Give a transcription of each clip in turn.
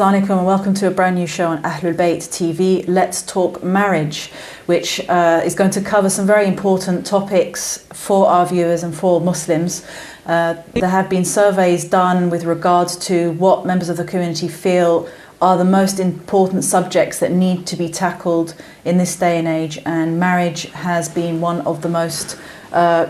Salonika and welcome to a brand new show on Ahlul Bayt TV, Let's Talk Marriage, which is going to cover some very important topics for our viewers and for Muslims. There have been surveys done with regards to what members of the community feel are the most important subjects that need to be tackled in this day and age, and marriage has been one of the most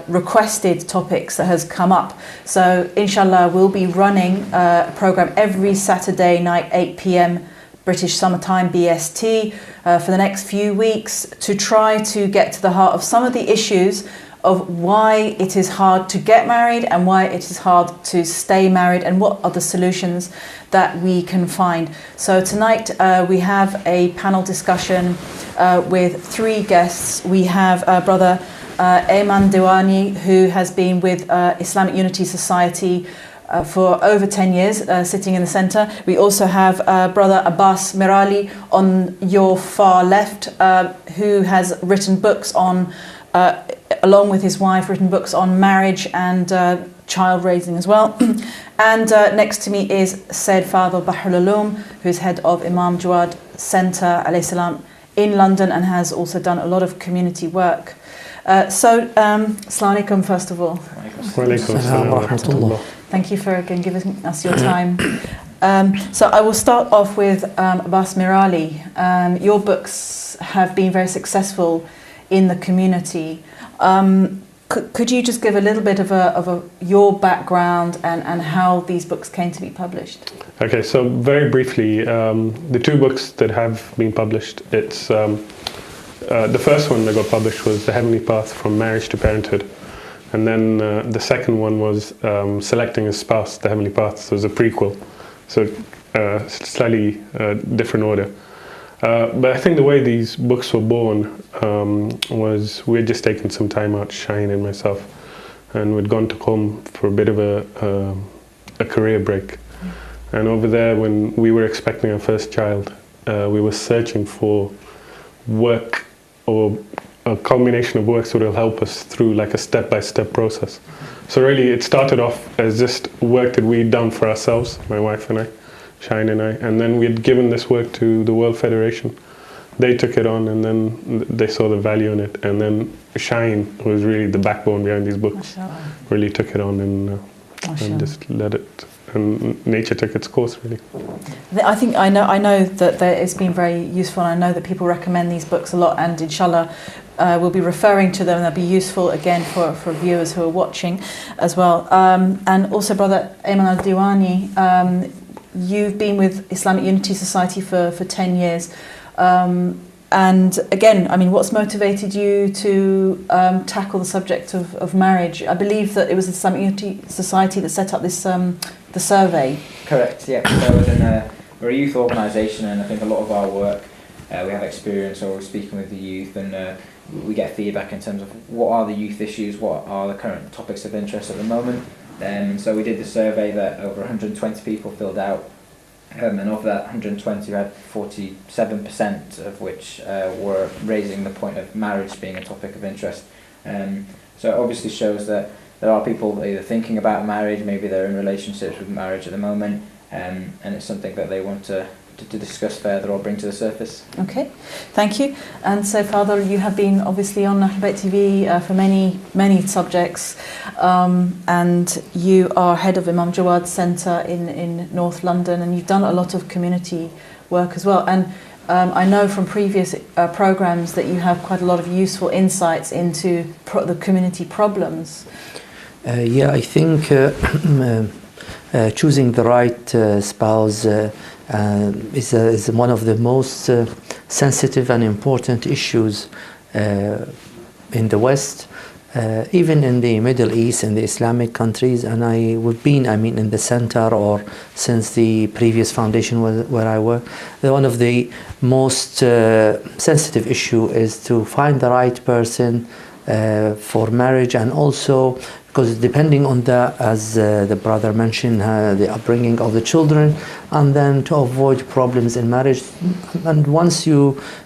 requested topics that has come up. So inshallah we'll be running a program every Saturday night 8 p.m. British Summertime BST for the next few weeks to try to get to the heart of some of the issues of why it is hard to get married and why it is hard to stay married and what are the solutions that we can find. So tonight we have a panel discussion with three guests. We have Brother Ayman Diwani, who has been with Islamic Unity Society for over 10 years, sitting in the centre. We also have Brother Abbas Mirali on your far left, who has written books on, along with his wife, written books on marriage and child raising as well. And next to me is Said Fadl Bahrul Uloom, who's head of Imam Jawad Centre, alayhi salam, in London, and has also done a lot of community work. Assalamu alaikum, first of all. Thank you for again giving us your time. So I will start off with Abbas Mirali. Your books have been very successful in the community. Could you just give a little bit of your background and how these books came to be published? Okay, so very briefly, the two books that have been published, it's the first one that got published was The Heavenly Path from Marriage to Parenthood. And then the second one was Selecting a Spouse, The Heavenly Path. So it was a prequel. So slightly different order. But I think the way these books were born was we had just taken some time out, Shaheen and myself, and we'd gone to Qom for a bit of a career break. And over there, when we were expecting our first child, we were searching for work or a combination of works that will help us through like a step-by-step process. So really it started off as just work that we'd done for ourselves, my wife and I, Shaheen and I, and then we had given this work to the World Federation. They took it on and then they saw the value in it, and then Shaheen, who was really the backbone behind these books, really took it on and just let it, and nature took its course really. I know that it's been very useful, and I know that people recommend these books a lot, and inshallah we'll be referring to them, and they'll be useful again for viewers who are watching as well. And also Brother Ayman al-Diwani, you've been with Islamic Unity Society for 10 years. And again, I mean, what's motivated you to tackle the subject of marriage? I believe that it was the Islamic Unity Society that set up this the survey. Correct, yeah. So we're a youth organisation, and I think a lot of our work, we have experience or we're speaking with the youth, and we get feedback in terms of what are the youth issues, what are the current topics of interest at the moment. So we did the survey that over 120 people filled out. And of that 120, we had 47% of which were raising the point of marriage being a topic of interest. So it obviously shows that there are people either thinking about marriage, maybe they're in relationships with marriage at the moment, and it's something that they want to discuss further or bring to the surface. Okay, thank you. And so, Father, you have been obviously on Ahlul Bayt TV for many subjects, and you are head of Imam Jawad Centre in North London, and you've done a lot of community work as well. And I know from previous programmes that you have quite a lot of useful insights into the community problems. Yeah, I think choosing the right spouse is one of the most sensitive and important issues in the West, even in the Middle East and the Islamic countries. And we've been, in the center or since the previous foundation where I work, one of the most sensitive issue is to find the right person for marriage, and also because depending on as the brother mentioned, the upbringing of the children, and then to avoid problems in marriage. And once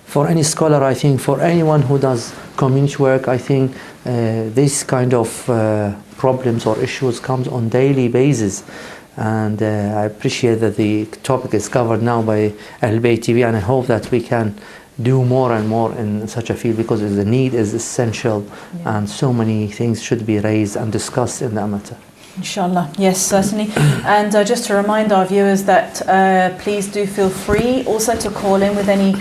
for any scholar, I think, for anyone who does community work, I think this kind of problems or issues comes on daily basis. And I appreciate that the topic is covered now by Ahl Bayt TV, and I hope that we can do more and more in such a field, because the need is essential, and so many things should be raised and discussed in the matter. Inshallah, yes, certainly. And just to remind our viewers that please do feel free also to call in with any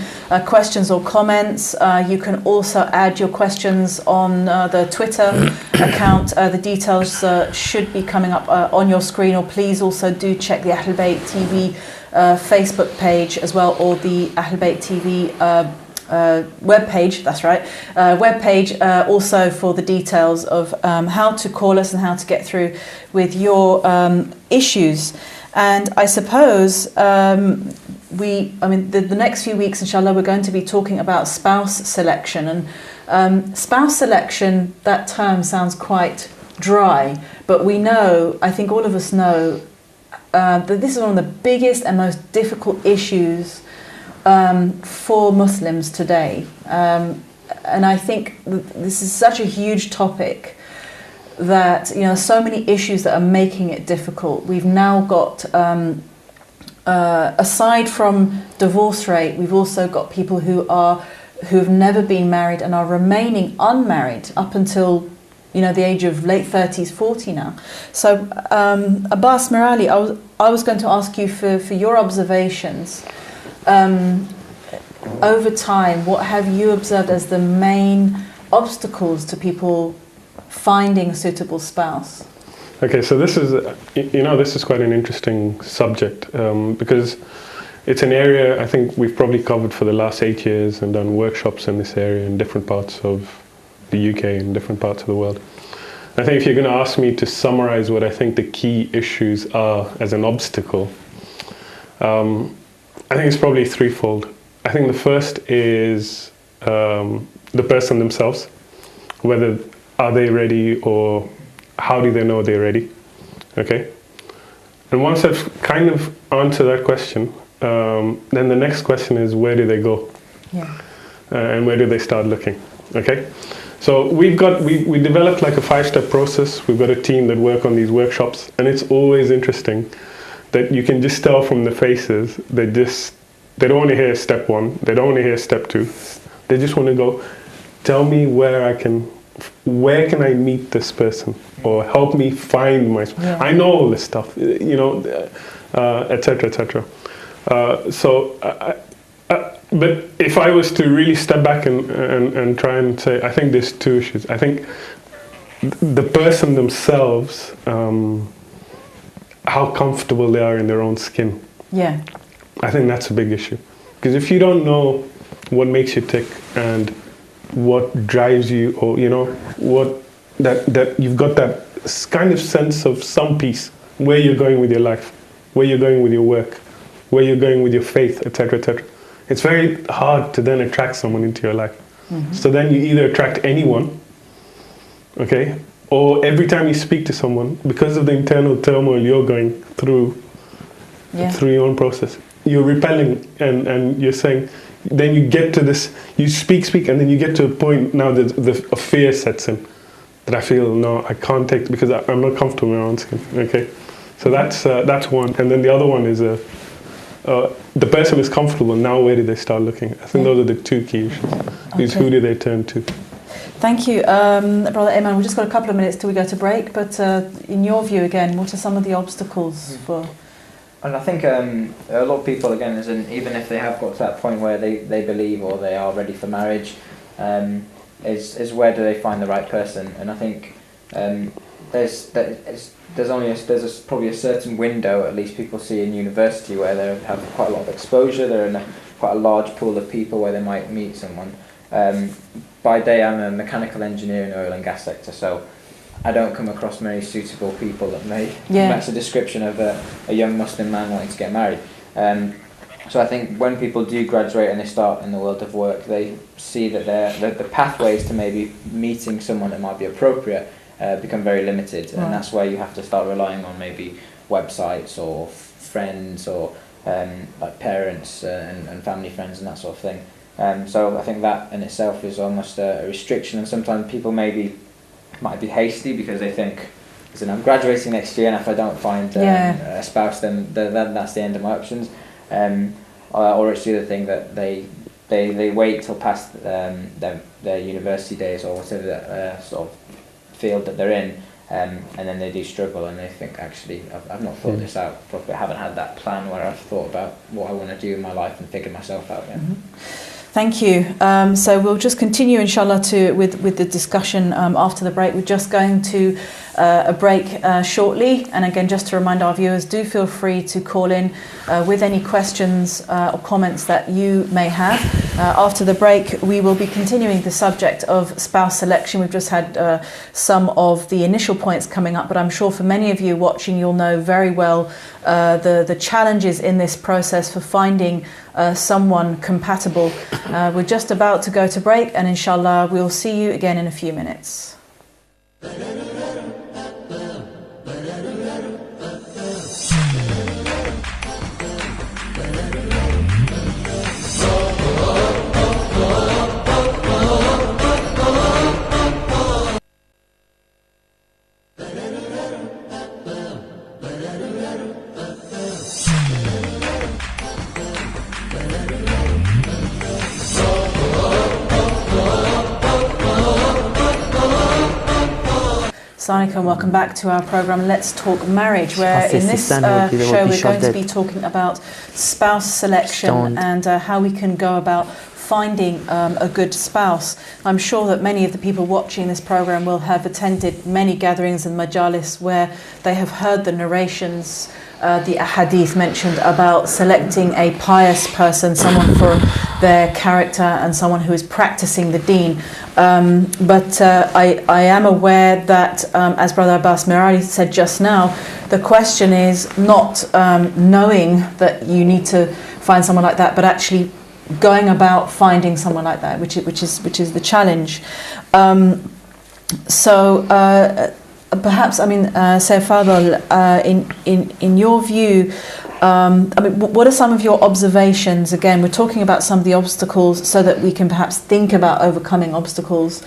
questions or comments. You can also add your questions on the Twitter account. The details should be coming up on your screen, or please also do check the Ahl Bayt TV Facebook page as well, or the Ahl Bayt TV web page, that's right, web page also for the details of how to call us and how to get through with your issues. And I suppose the next few weeks, inshallah, we're going to be talking about spouse selection. And spouse selection, that term sounds quite dry, but we know, I think all of us know, that this is one of the biggest and most difficult issues for Muslims today, and I think this is such a huge topic that, you know, so many issues that are making it difficult. We've now got, aside from divorce rate, we've also got people who've never been married and are remaining unmarried up until, you know, the age of late 30s, 40 now. So Abbas Mirali, I was going to ask you for your observations. Over time, what have you observed as the main obstacles to people finding a suitable spouse? Okay, so this is quite an interesting subject, because it's an area I think we've probably covered for the last 8 years and done workshops in this area in different parts of the UK and different parts of the world. I think if you're going to ask me to summarize what I think the key issues are as an obstacle, I think it's probably threefold. I think the first is the person themselves, whether are they ready or how do they know they're ready, okay? And once I've kind of answered that question, then the next question is where do they go? Yeah. And where do they start looking, okay? So we developed like a 5-step process. We've got a team that work on these workshops, and it's always interesting that you can just tell from the faces, they don't want to hear step 1, they don't want to hear step 2. They just want to go, tell me where can I meet this person, or help me find my, I know all this stuff, you know, etc., etc. But if I was to really step back and try and say, I think there's 2 issues. I think the person themselves, how comfortable they are in their own skin. Yeah. I think that's a big issue. Because if you don't know what makes you tick and what drives you, or, you know, what that you've got that kind of sense of some peace, where you're going with your life, where you're going with your work, where you're going with your faith, etc., etc. It's very hard to then attract someone into your life. Mm-hmm. So then you either attract anyone, okay, or every time you speak to someone, because of the internal turmoil you're going through, through your own process, you're repelling and you're saying, then you get to this, you speak, and then you get to a point now that a fear sets in, that I feel, no, I can't take, because I'm not comfortable in my own skin, okay? So that's one. And then the other one is the person is comfortable, now where do they start looking? I think those are the 2 key issues. Okay. Is who do they turn to? Thank you. Brother Ayman, we've just got a couple of minutes till we go to break, but in your view again, what are some of the obstacles for... And I think a lot of people, again, even if they have got to that point where they believe or they are ready for marriage, is where do they find the right person? And I think there's probably a certain window, at least people see in university, where they have quite a lot of exposure. They're in quite a large pool of people where they might meet someone. By day, I'm a mechanical engineer in the oil and gas sector, so I don't come across many suitable people that may match the description of a young Muslim man wanting to get married. So I think when people do graduate and they start in the world of work, they see that the pathways to maybe meeting someone that might be appropriate become very limited, and that's where you have to start relying on maybe websites or friends or like parents and family friends and that sort of thing. So I think that in itself is almost a restriction, and sometimes people might be hasty because they think listen, I'm graduating next year, and if I don't find a spouse, then that's the end of my options. Or it's the other thing that they wait till past their university days or whatever sort of field that they're in, and then they do struggle and they think, actually, I've not thought this out properly. I haven't had that plan where I've thought about what I want to do in my life and figured myself out. Yeah. Thank you. So we'll just continue, inshallah, with the discussion after the break. We're just going to a break shortly. And again, just to remind our viewers, do feel free to call in with any questions or comments that you may have. After the break, we will be continuing the subject of spouse selection. We've just had some of the initial points coming up, but I'm sure for many of you watching, you'll know very well the challenges in this process for finding someone compatible. We're just about to go to break, and inshallah we'll see you again in a few minutes. Salonika, and welcome back to our programme Let's Talk Marriage, where in this show we're going to be talking about spouse selection and how we can go about finding a good spouse. I'm sure that many of the people watching this programme will have attended many gatherings and majalis where they have heard the narrations, the ahadith mentioned about selecting a pious person, someone for their character and someone who is practicing the deen. But I am aware that, as Brother Abbas Mirali said just now, the question is not knowing that you need to find someone like that, but actually going about finding someone like that, which is the challenge. Perhaps, I mean, Sayyid Fadl, in your view, I mean, what are some of your observations? Again, we're talking about some of the obstacles so that we can perhaps think about overcoming obstacles.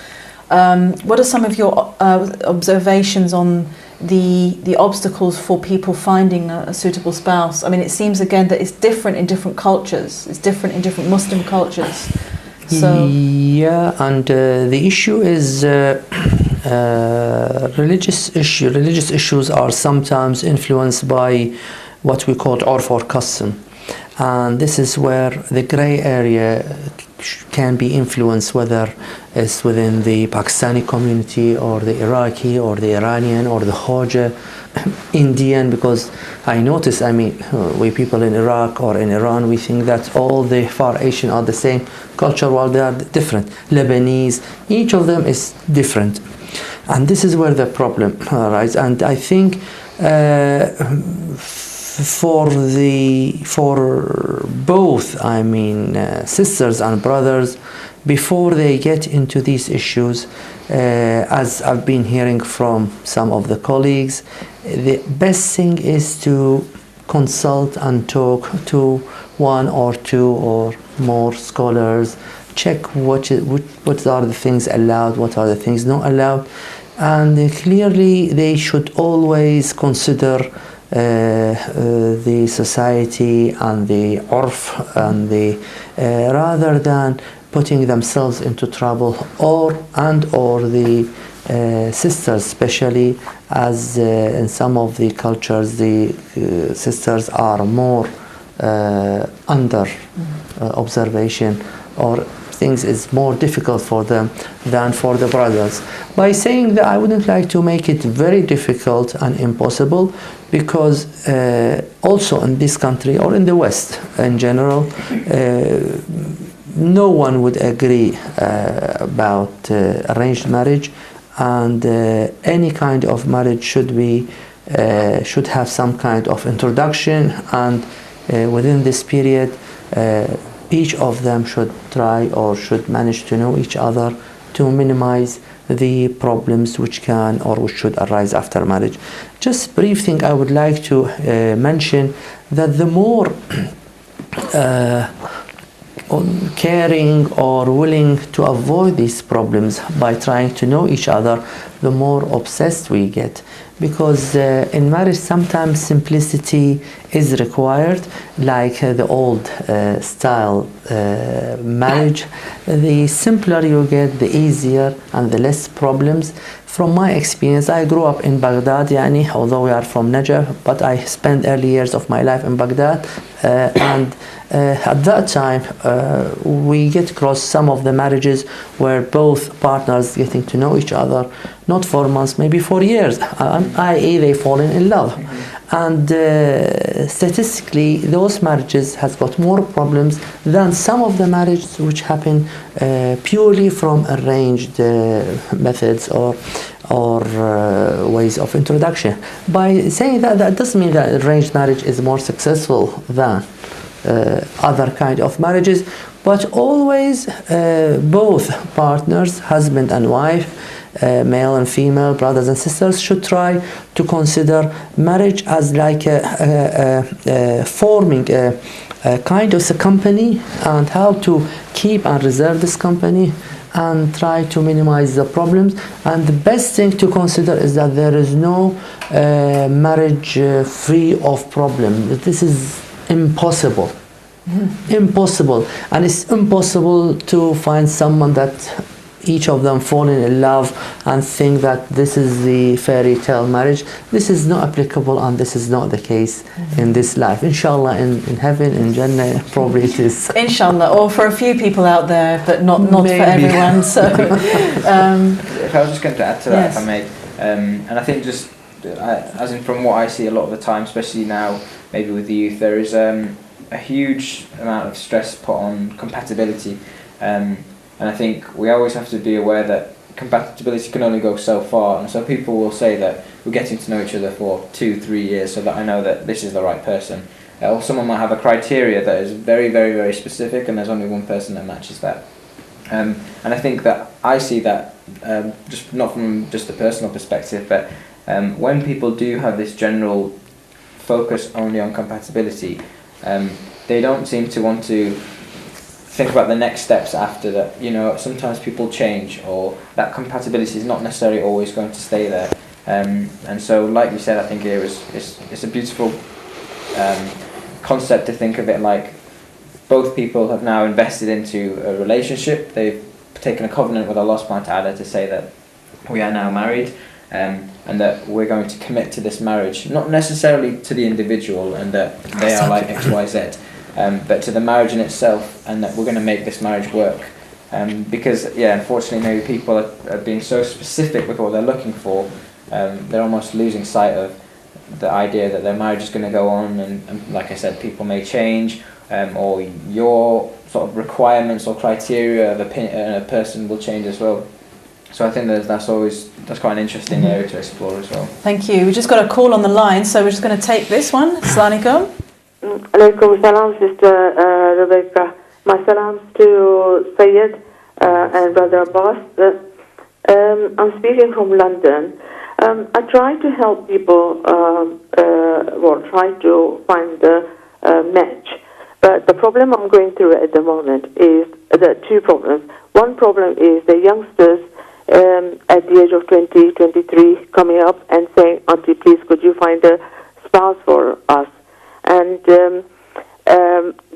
What are some of your observations on the obstacles for people finding a suitable spouse? I mean, it seems again that it's different in different cultures. It's different in different Muslim cultures. So yeah, and the issue is religious issue. Religious issues are sometimes influenced by what we call urf or custom, and this is where the grey area can be influenced, whether it's within the Pakistani community or the Iraqi or the Iranian or the Khoja Indian, because I notice, I mean, we people in Iraq or in Iran, we think that all the Far Asian are the same culture, while they are different. Lebanese, each of them is different, and this is where the problem arises. And I think for both, I mean, sisters and brothers, before they get into these issues, as I've been hearing from some of the colleagues, the best thing is to consult and talk to one or two or more scholars, check what are the things allowed, what are the things not allowed, and clearly they should always consider the society and the urf and the rather than putting themselves into trouble, or the sisters, especially as in some of the cultures the sisters are more under observation, or things is more difficult for them than for the brothers. By saying that, I wouldn't like to make it very difficult and impossible, because also in this country or in the West in general, no one would agree about arranged marriage, and any kind of marriage should have some kind of introduction, and within this period each of them should try or should manage to know each other to minimize the problems which can or which should arise after marriage. Just brief thing I would like to mention, that the more caring or willing to avoid these problems by trying to know each other, the more obsessed we get. Because in marriage sometimes simplicity is required, like the old style marriage. The simpler you get, the easier and the less problems. From my experience, I grew up in Baghdad, although we are from Najaf, but I spent early years of my life in Baghdad, and at that time we get across some of the marriages where both partners getting to know each other, not for months, maybe for years, i.e. they falling in love. And statistically, those marriages has got more problems than some of the marriages which happen purely from arranged methods or ways of introduction. By saying that, that doesn't mean that arranged marriage is more successful than other kind of marriages, but always both partners, husband and wife, male and female, brothers and sisters, should try to consider marriage as like forming a kind of a company, and how to keep and reserve this company and try to minimize the problems. And the best thing to consider is that there is no marriage free of problems. This is impossible. Impossible. And it's impossible to find someone that each of them falling in love and think that this is the fairy tale marriage. This is not applicable, and this is not the case in this life. Inshallah, in heaven, in Jannah, probably it is. Inshallah, or for a few people out there, but not for everyone. So, if I was just going to add to that, yes. if I may, and I think just as in from what I see a lot of the time, especially now, maybe with the youth, there is a huge amount of stress put on compatibility. And I think we always have to be aware that compatibility can only go so far, and so people will say that we're getting to know each other for 2-3 years so that I know that this is the right person. Or someone might have a criteria that is very, very, very specific, and there's only one person that matches that. And I think that I see that, just not from just a personal perspective, but when people do have this general focus only on compatibility, they don't seem to want to think about the next steps after that. Sometimes people change, or that compatibility is not necessarily always going to stay there. And so, like you said, I think it's a beautiful concept to think of it like both people have now invested into a relationship. They've taken a covenant with Allah subhanahu wa ta'ala to say that we are now married, and that we're going to commit to this marriage, not necessarily to the individual and that they are like X, Y, Z, but to the marriage in itself, and that we're going to make this marriage work. Because, unfortunately, maybe people are being so specific with what they're looking for, they're almost losing sight of the idea that their marriage is going to go on, and like I said, people may change, or your sort of requirements or criteria of a person will change as well. So I think that's quite an interesting area to explore as well. thank you. We just got a call on the line, so we're just going to take this one. Salonika. Alaikum salam, Sister Rebecca. My salams to Syed and Brother Abbas. I'm speaking from London. I try to help people, try to find the match. But the problem I'm going through at the moment is there are two problems. One problem is the youngsters at the age of 20, 23 coming up and saying, Auntie, please could you find a spouse for us? And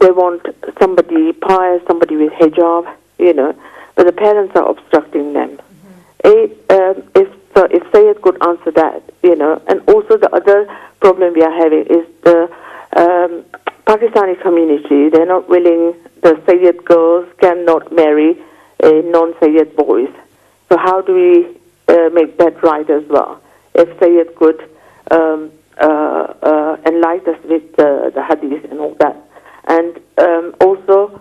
they want somebody pious, somebody with hijab, but the parents are obstructing them. If Syed could answer that, and also the other problem we are having is the Pakistani community. They're not willing, the Syed girls cannot marry non-Syed boys. So how do we make that right as well? If Syed could enlighten us with the hadith and all that. And also,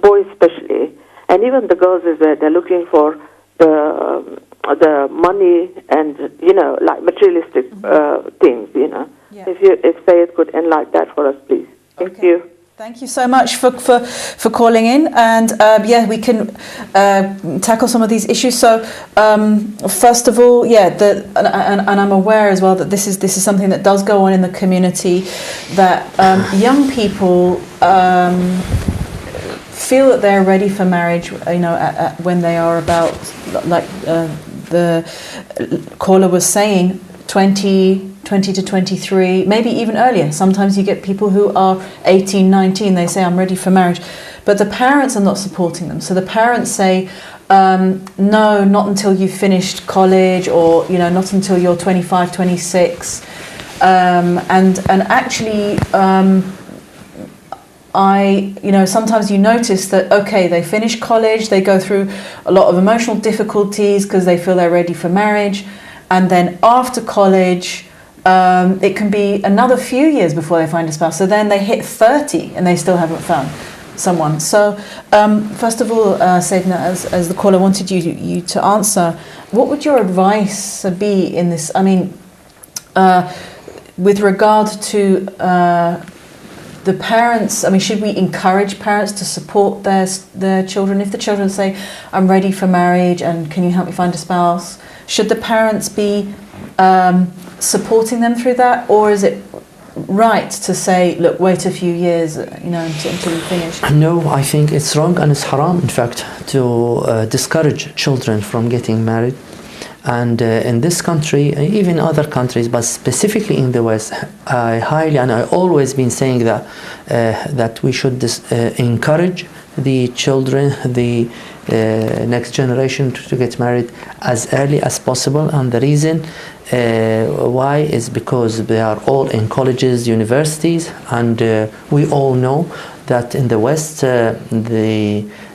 boys especially, and even the girls as well, they're looking for the money and, like materialistic things, Yeah. If Syed could enlighten that for us, please. Thank you. Thank you so much for calling in, and we can tackle some of these issues. So first of all, and I'm aware as well that this is something that does go on in the community, that young people feel that they're ready for marriage, you know, when they are about, like the caller was saying, 20 to 23, maybe even earlier. Sometimes you get people who are 18, 19, they say, I'm ready for marriage. But the parents are not supporting them. So the parents say, no, not until you've finished college, or, you know, not until you're 25, 26. And actually, you know, sometimes you notice that, okay, they finish college, they go through a lot of emotional difficulties because they feel they're ready for marriage. And then after college, it can be another few years before they find a spouse. So then they hit 30 and they still haven't found someone. So first of all, Sayyidina, as the caller wanted you to answer, what would your advice be in this? I mean, with regard to the parents, I mean, should we encourage parents to support their children? If the children say, I'm ready for marriage and can you help me find a spouse? Should the parents be supporting them through that? Or is it right to say, look, wait a few years, you know, until you finish? No, I think it's wrong and it's haram, in fact, to discourage children from getting married. And in this country, even other countries, but specifically in the West, I always been saying that we should encourage the children, the next generation to get married as early as possible. And the reason why is because they are all in colleges, universities, and we all know that in the West,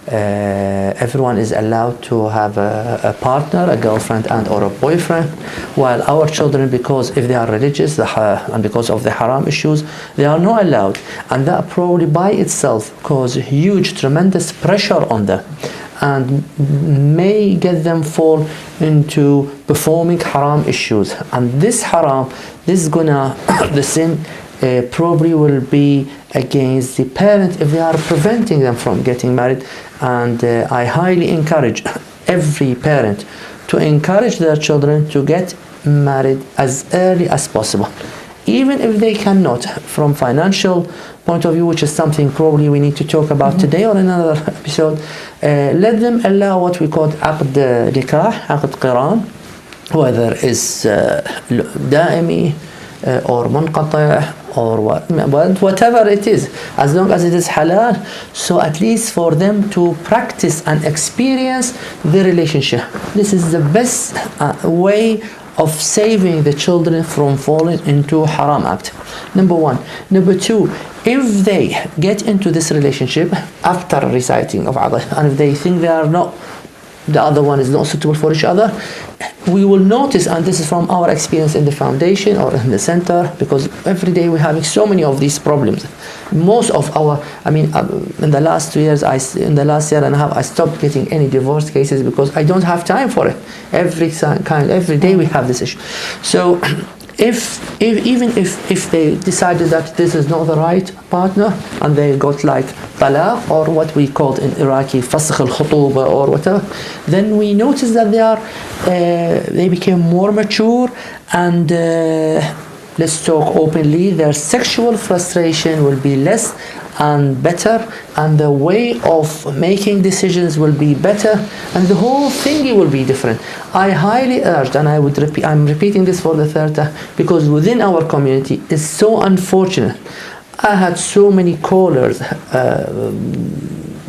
everyone is allowed to have a partner, a girlfriend and or a boyfriend, while our children, because if they are religious and because of the haram issues, they are not allowed, and that probably by itself causes huge, tremendous pressure on them and may get them fall into performing haram issues. And this haram, the sin probably will be against the parent if they are preventing them from getting married. And I highly encourage every parent to encourage their children to get married as early as possible, even if they cannot, from financial point of view, which is something probably we need to talk about today or in another episode. Let them allow what we call aqd nikah, aqd qiran, whether it's daimi or munqati' or whatever it is, as long as it is halal, so at least for them to practice and experience the relationship. This is the best way of saving the children from falling into haram act. Number one. Number two, if they get into this relationship after reciting of aqd, and if they think the other one is not suitable for each other, we will notice, and this is from our experience in the foundation or in the center, because every day we're having so many of these problems. Most of our, in the last 2 years, in the last year and a half, I stopped getting any divorce cases because I don't have time for it. Every day we have this issue. So even if they decided that this is not the right partner and they got like talaq, or what we called in Iraqi fasakh al-khutuba or whatever, then we notice that they became more mature, and let's talk openly, their sexual frustration will be less and better, and the way of making decisions will be better, and the whole thing will be different. I highly urge, and I'm repeating this for the third time, because within our community it's so unfortunate. I had so many callers,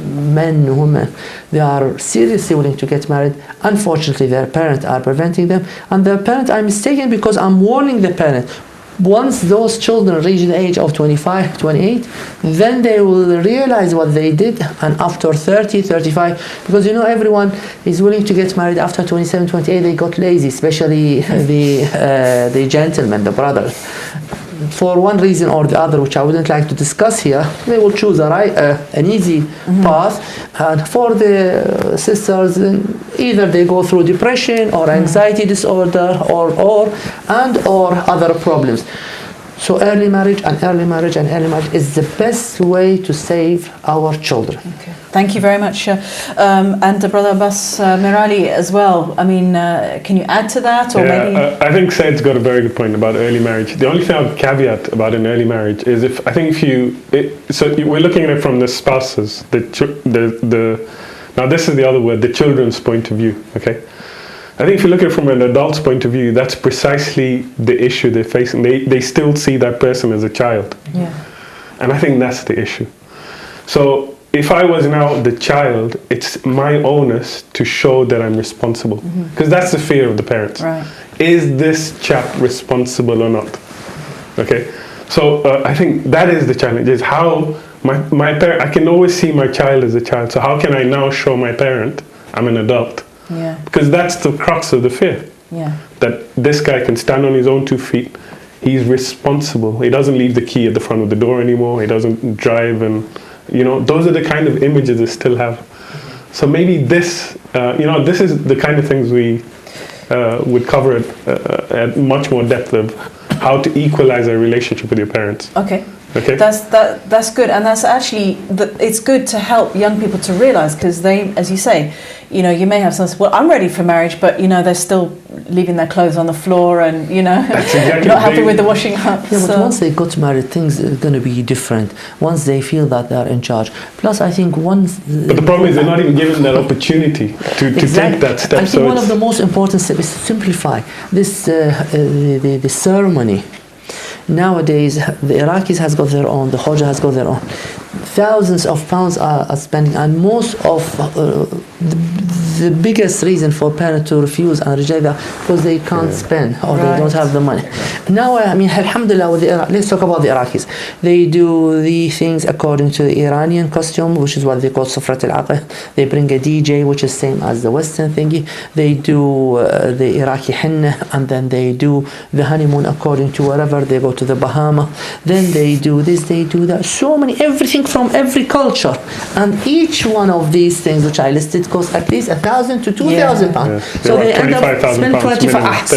men, women, they are seriously willing to get married. Unfortunately, their parents are preventing them, and their parents are mistaken, because I'm warning the parent. Once those children reach the age of 25, 28, then they will realize what they did, and after 30, 35, because everyone is willing to get married after 27, 28, they got lazy, especially the gentlemen, the brothers. For one reason or the other, which I wouldn't like to discuss here, they will choose an easy path. And for the sisters, either they go through depression or anxiety disorder or other problems. So early marriage and early marriage and early marriage is the best way to save our children. Okay. Thank you very much. And Brother Abbas Mirali as well. I mean, can you add to that? Or maybe I think Said's got a very good point about early marriage. The only thing I would caveat about an early marriage is we're looking at it from the spouses, now this is the other word, the children's point of view, okay? I think if you look at it from an adult's point of view, that's precisely the issue they're facing. They still see that person as a child. yeah. And I think that's the issue. So if I was now the child, it's my onus to show that I'm responsible. Because that's the fear of the parents. Right. Is this chap responsible or not? Okay. So I think that is the challenge, is how my parent, I can always see my child as a child. So how can I now show my parent I'm an adult? Yeah. Because that's the crux of the fear. Yeah. That this guy can stand on his own 2 feet. He's responsible. He doesn't leave the key at the front of the door anymore. He doesn't drive, and those are the kind of images they still have. So maybe this, this is the kind of things we would cover at much more depth of how to equalize a relationship with your parents. Okay. Okay. That's good, and that's actually it's good to help young people to realise, because they, as you say, you may have some. Well, I'm ready for marriage, but they're still leaving their clothes on the floor, and That's exactly not happy with the washing up. Yeah, but once they got married, things are going to be different. Once they feel that they're in charge. Plus, I think once. But the problem is they're not even given that opportunity to take that step. I think one of the most important steps is to simplify this the ceremony. Nowadays, the Iraqis has got their own, the Hoja has got their own. Thousands of pounds are spending, and most of the biggest reason for parents to refuse and reject that because they can't spend or they don't have the money. Now, I mean, alhamdulillah, with the let's talk about the Iraqis. They do the things according to the Iranian costume, which is what they call Sufrat al-Aqih. They bring a DJ, which is same as the Western thingy. They do the Iraqi henna, and then they do the honeymoon according to wherever they go to the Bahama. Then they do this, they do that. So many, everything from every culture, and each one of these things which I listed costs at least 1,000 to 2,000 pounds. So they end up spending 25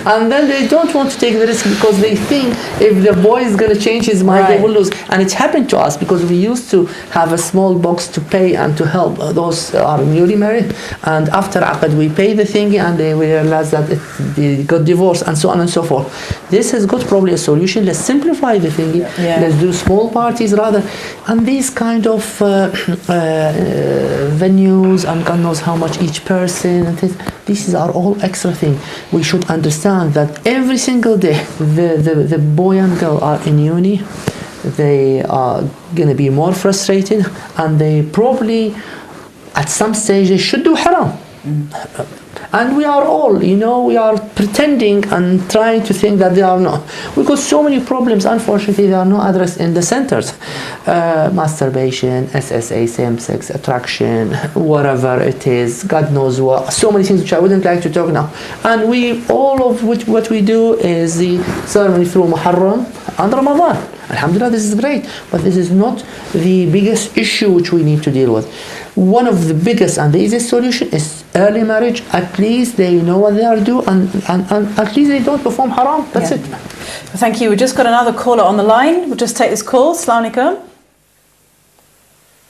and then they don't want to take the risk because they think if the boy is going to change his mind, they will lose. And it happened to us because we used to have a small box to pay and to help those who are newly married, and after Aqd we pay the thing and they realize that they got divorced and so on and so forth. This has got probably a solution. Let's simplify the thing. Let's do small parties rather, and these kind of venues, and God knows how much each person, and these are all extra things. We should understand that every single day the boy and girl are in uni, they are going to be more frustrated, and they probably at some stage they should do haram. And we are all, we are pretending and trying to think that they are not. We got so many problems, unfortunately, they are not addressed in the centers. Masturbation, SSA, same-sex attraction, whatever it is, God knows what. So many things which I wouldn't like to talk now. And all of what we do is the ceremony through Muharram and Ramadan. Alhamdulillah, this is great. But this is not the biggest issue which we need to deal with. One of the biggest and the easiest solution is early marriage. At least they know what they are doing, and at least they don't perform haram. That's it. Thank you. We just got another caller on the line. We'll just take this call. Salonika.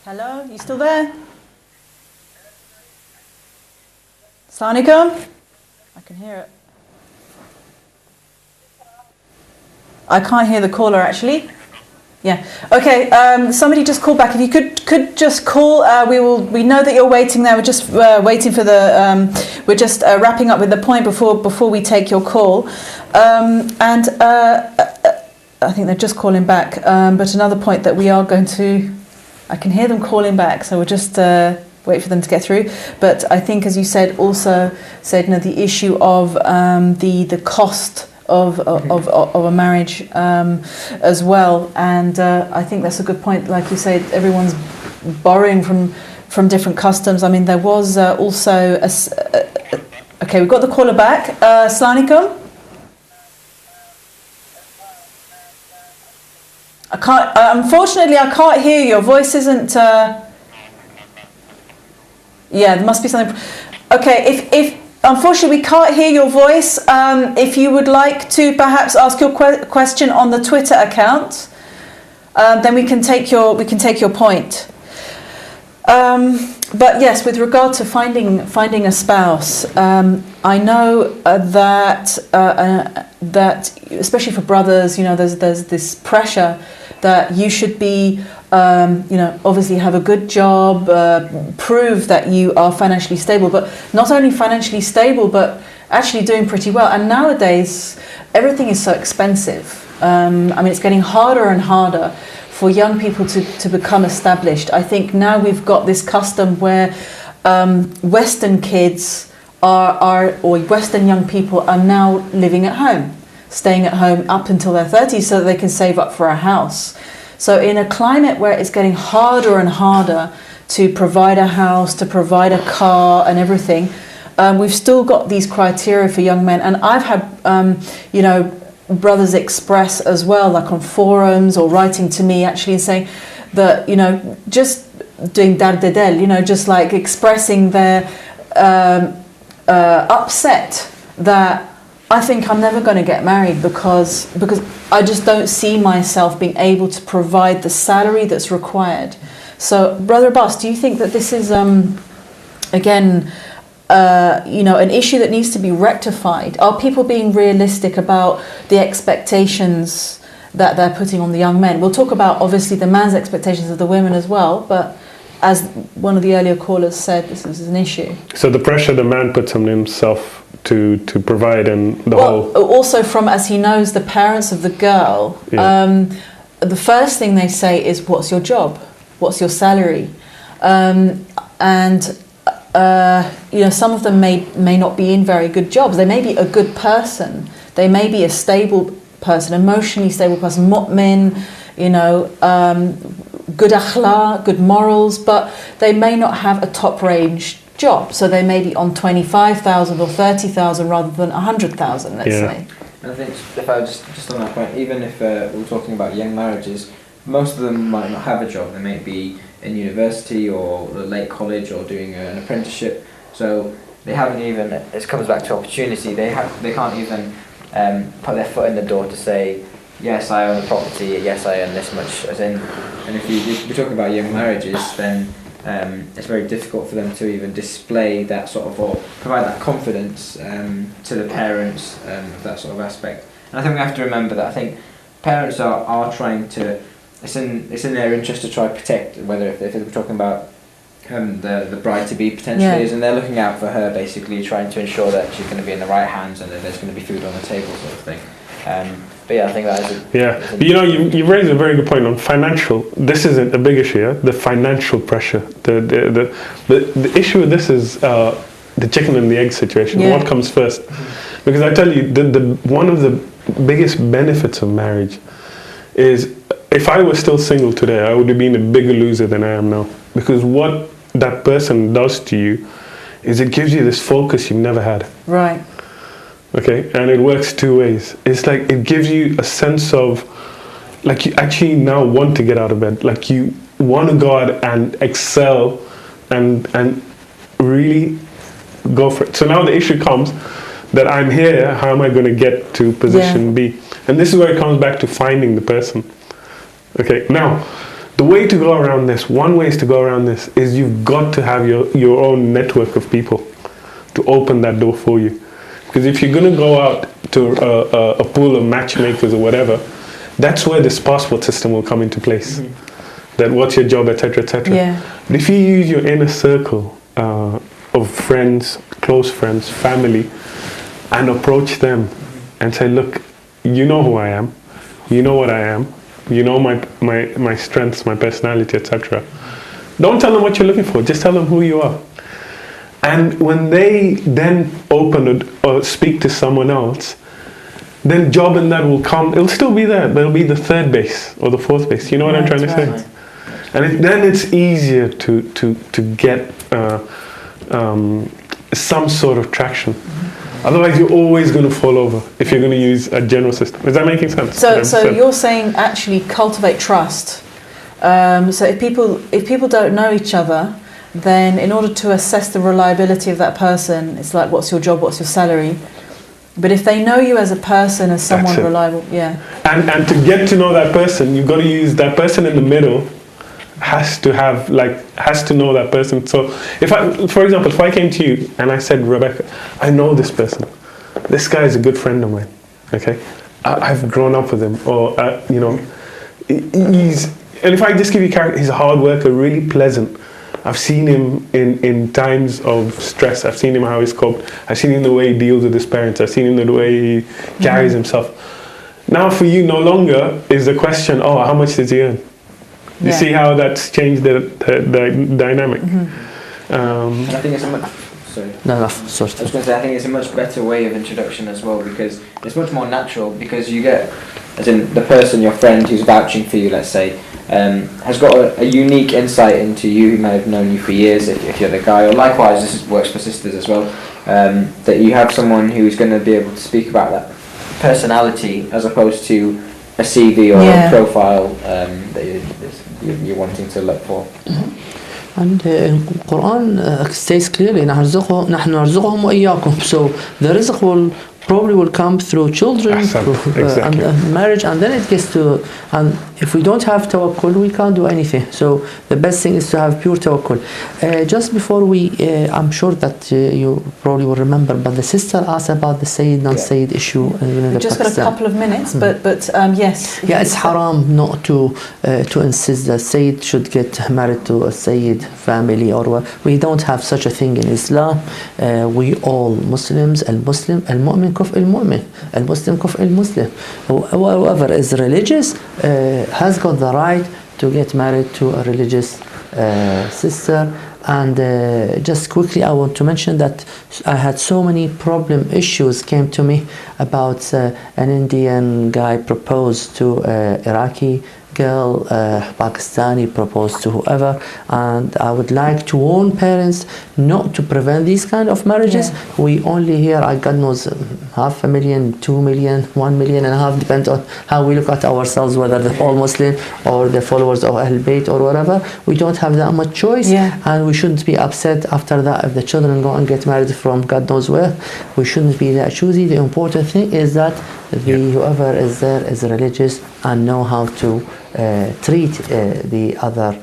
Hello, you still there? Salonika? I can hear it. I can't hear the caller actually. Yeah. Okay. Somebody just call back. If you could just call. We know that you're waiting there. We're just waiting for the. We're just wrapping up with the point before we take your call. I think they're just calling back. But another point that we are going to. I can hear them calling back. So we'll just wait for them to get through. But I think, as you said, also said, the issue of the cost of a marriage as well, and I think that's a good point. Like you said, everyone's borrowing from different customs. I mean, there was also okay, we've got the caller back. Salonika? I can't. Unfortunately, I can't hear you. Your voice isn't. Yeah, there must be something. Okay, if unfortunately, we can't hear your voice. If you would like to perhaps ask your question on the Twitter account, then we can take your point. But yes, with regard to finding a spouse, I know that especially for brothers, there's this pressure that you should be, obviously have a good job, prove that you are financially stable, but not only financially stable, but actually doing pretty well. And nowadays, everything is so expensive. It's getting harder and harder for young people to become established. I think now we've got this custom where Western kids or Western young people are now living at home, staying at home up until their 30s so that they can save up for a house. So in a climate where it's getting harder and harder to provide a house, to provide a car and everything, we've still got these criteria for young men. And I've had, brothers express as well, like on forums or writing to me actually saying that, just doing dar dedel, just like expressing their upset that I think I'm never going to get married because I just don't see myself being able to provide the salary that's required. So, Brother Abbas, do you think that this is, again, an issue that needs to be rectified? Are people being realistic about the expectations that they're putting on the young men? We'll talk about, obviously, the man's expectations of the women as well, but as one of the earlier callers said, this is an issue. So the pressure the man puts on himself to provide and whole... Also from, as he knows, the parents of the girl, the first thing they say is, what's your job? What's your salary? Some of them may not be in very good jobs. They may be a good person. They may be a stable person, emotionally stable person, mu'min, good akhlaq, good morals, but they may not have a top range job. So they may be on 25,000 or 30,000 rather than 100,000, let's say. And I think if I just on that point, even if we're talking about young marriages, most of them might not have a job. They may be in university or late college or doing an apprenticeship. So they haven't even, it comes back to opportunity, they can't even put their foot in the door to say, yes, I own a property, yes, I earn this much. And if we talk about young marriages, then it's very difficult for them to even display that sort of, or provide that confidence to the parents of that sort of aspect. And I think we have to remember that I think parents are trying to, it's in their interest to try to protect, whether if we're talking about the bride-to-be potentially is, and they're looking out for her, basically trying to ensure that she's going to be in the right hands and that there's going to be food on the table, sort of thing. But yeah, I think that is you raised a very good point on financial. This isn't a big issue, yeah? The financial pressure. The issue with this is the chicken and the egg situation. Yeah. What comes first? Because I tell you, one of the biggest benefits of marriage is, if I was still single today, I would have been a bigger loser than I am now. Because what that person does to you is it gives you this focus you've never had. Right. Okay, and it works two ways. It's like it gives you a sense of, like, you actually now want to get out of bed. Like, you want to go out and excel and really go for it. So now the issue comes that I'm here, how am I going to get to position B? And this is where it comes back to finding the person. Okay, now, the way to go around this, one way is to go around this, is you've got to have your own network of people to open that door for you. Because if you're going to go out to a pool of matchmakers or whatever, that's where this passport system will come into place. Mm-hmm. That what's your job, etc., etc. Yeah. But if you use your inner circle of friends, close friends, family, and approach them and say, look, you know who I am, you know what I am, you know my strengths, my personality, etc. Don't tell them what you're looking for, just tell them who you are. And when they then open it or speak to someone else, then job and that will come, it'll still be there, but it'll be the third base or the fourth base. You know what I'm trying to say? And then it's easier to get some sort of traction. Otherwise, you're always going to fall over if you're going to use a general system. Is that making sense? So you're saying actually cultivate trust. So if people don't know each other, then in order to assess the reliability of that person, it's like, what's your job, what's your salary? But if they know you as a person, as someone reliable, yeah. And to get to know that person, you've got to use that person in the middle. Has to know that person. So for example, if I came to you and I said, Rebecca, I know this person. This guy is a good friend of mine. Okay, I've grown up with him, or you know, and if I just give you character, he's a hard worker, really pleasant. I've seen him in times of stress. I've seen him how he's coped. I've seen him the way he deals with his parents. I've seen him the way he carries himself. Now for you, no longer is the question, oh, how much does he earn? You see how that's changed the dynamic. And I think it's a much... Sorry. No, sorry. I was going to say, I think it's a much better way of introduction as well, because it's much more natural, because you get, as in the person, your friend who's vouching for you, let's say, has got a unique insight into you, who may have known you for years if you're the guy, or likewise, this works for sisters as well, that you have someone who's going to be able to speak about that personality as opposed to a CV or a profile that you're wanting to look for. And the Quran states clearly, نحن نرزقهم وإياكم. So the rizq will come through children, through and marriage, and then it gets to, and if we don't have tawakkul, we can't do anything. So the best thing is to have pure tawakkul. Just before we, I'm sure that you probably will remember, but the sister asked about the Sayyid, non-Sayyid issue. We've just got a couple of minutes, but yes. Yeah, it's haram not to insist that Sayyid should get married to a Sayyid family, or we don't have such a thing in Islam. We all Muslims, al-Muslim, al-Mu'min kuf al-Mu'min, al-Muslim kuf al-Muslim. Whoever is religious has got the right to get married to a religious sister. And just quickly, I want to mention that I had so many issues came to me about an Indian guy proposed to Iraqi girl, Pakistani proposed to whoever, and I would like to warn parents not to prevent these kind of marriages. We only hear, God knows, 500,000, 2 million, 1.5 million, depends on how we look at ourselves, whether the whole Muslim or the followers of Ahl Bayt or whatever. We don't have that much choice, and we shouldn't be upset after that if the children go and get married from God knows where. We shouldn't be that choosy. The important thing is that whoever is there is religious and know how to treat the other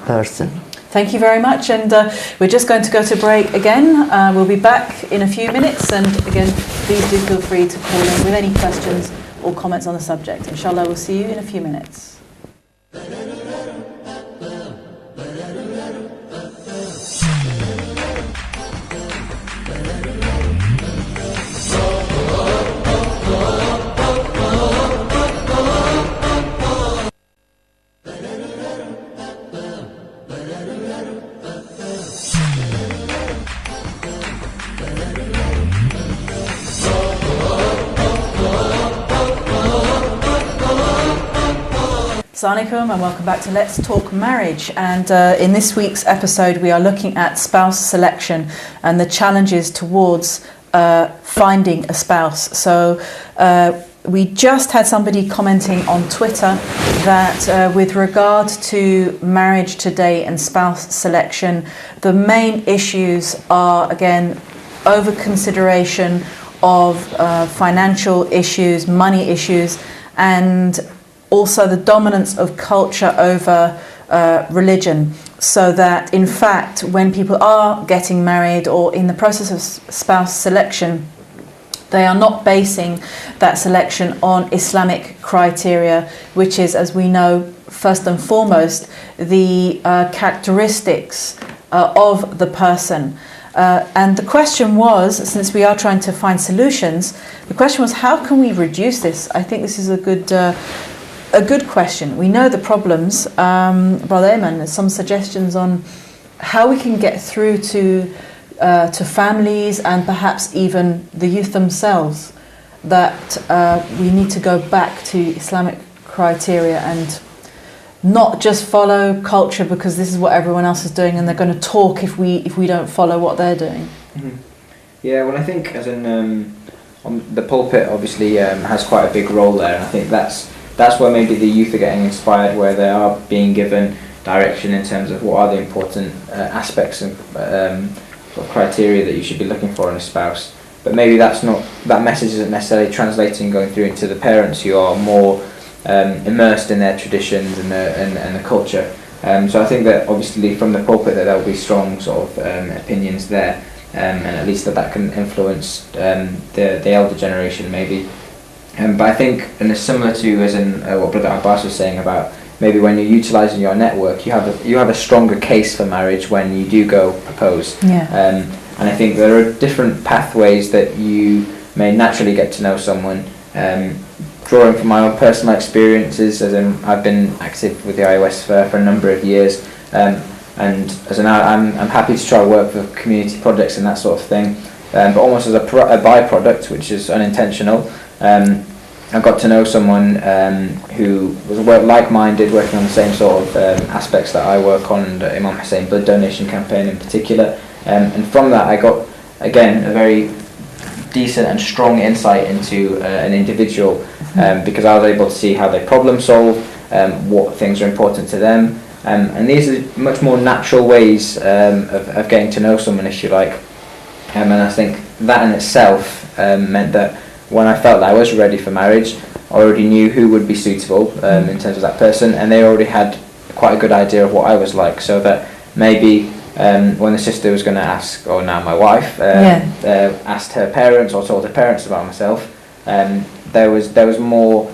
person. Thank you very much, and we're just going to go to break again. We'll be back in a few minutes, and again, please do feel free to call in with any questions or comments on the subject. Inshallah, we'll see you in a few minutes. Assalamualaikum and welcome back to Let's Talk Marriage, and in this week's episode we are looking at spouse selection and the challenges towards finding a spouse. So we just had somebody commenting on Twitter that with regard to marriage today and spouse selection, the main issues are again over consideration of financial issues, money issues, and also the dominance of culture over religion, so that in fact when people are getting married or in the process of spouse selection, they are not basing that selection on Islamic criteria, which is, as we know, first and foremost the characteristics of the person. And the question was, since we are trying to find solutions, the question was, how can we reduce this? I think this is a good question. We know the problems. Brother Ayman, some suggestions on how we can get through to families and perhaps even the youth themselves, that we need to go back to Islamic criteria and not just follow culture because this is what everyone else is doing and they're going to talk if we don't follow what they're doing. Mm-hmm. Yeah, well, I think as in on the pulpit obviously has quite a big role there, and I think that's where maybe the youth are getting inspired, where they are being given direction in terms of what are the important aspects and sort of criteria that you should be looking for in a spouse. But maybe that message isn't necessarily translating going through into the parents who are more immersed in their traditions and the culture. So I think that obviously from the pulpit that there will be strong sort of opinions there, and at least that can influence the elder generation maybe. But I think, and it's similar to as in what Brother Abbas was saying about maybe when you're utilising your network, you have a stronger case for marriage when you do go propose. Yeah. And I think there are different pathways that you may naturally get to know someone. Drawing from my own personal experiences, as in I've been active with the IOS for a number of years, and as in I'm happy to try work for community projects and that sort of thing, but almost as a byproduct, which is unintentional. I got to know someone who was like-minded, working on the same sort of aspects that I work on, and Imam Hussein blood donation campaign in particular. And from that I got, again, a very decent and strong insight into an individual, because I was able to see how they problem solve, what things are important to them, and these are much more natural ways of getting to know someone, if you like. And I think that in itself meant that when I felt that I was ready for marriage, I already knew who would be suitable in terms of that person, and they already had quite a good idea of what I was like, so that maybe when the sister was going to ask, or now my wife, asked her parents or told her parents about myself, there was more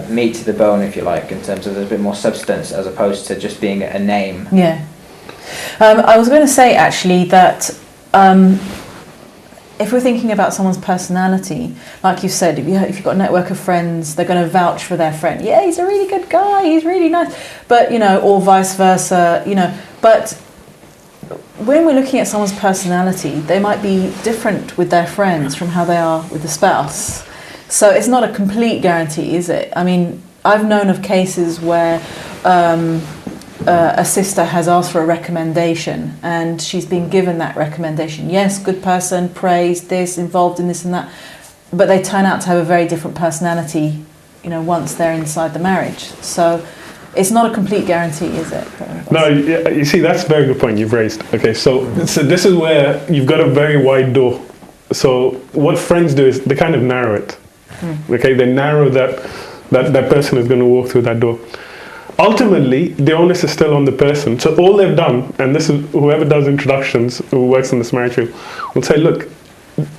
meat to the bone, if you like, in terms of there's a bit more substance as opposed to just being a name. Yeah. I was going to say actually that if we're thinking about someone's personality, like you said, if you've got a network of friends, they're going to vouch for their friend. Yeah, he's a really good guy, he's really nice. But, or vice versa, But when we're looking at someone's personality, they might be different with their friends from how they are with the spouse. So it's not a complete guarantee, is it? I mean, I've known of cases where a sister has asked for a recommendation and she's been given that recommendation. Yes, good person, praised this, involved in this and that, but they turn out to have a very different personality, once they're inside the marriage. So it's not a complete guarantee, is it? No, you see, that's a very good point you've raised. Okay, so this is where you've got a very wide door. So what friends do is they kind of narrow it. Okay, they narrow that person is going to walk through that door. Ultimately, the onus is still on the person. So all they've done, and this is whoever does introductions, who works in this marriage field, will say, look,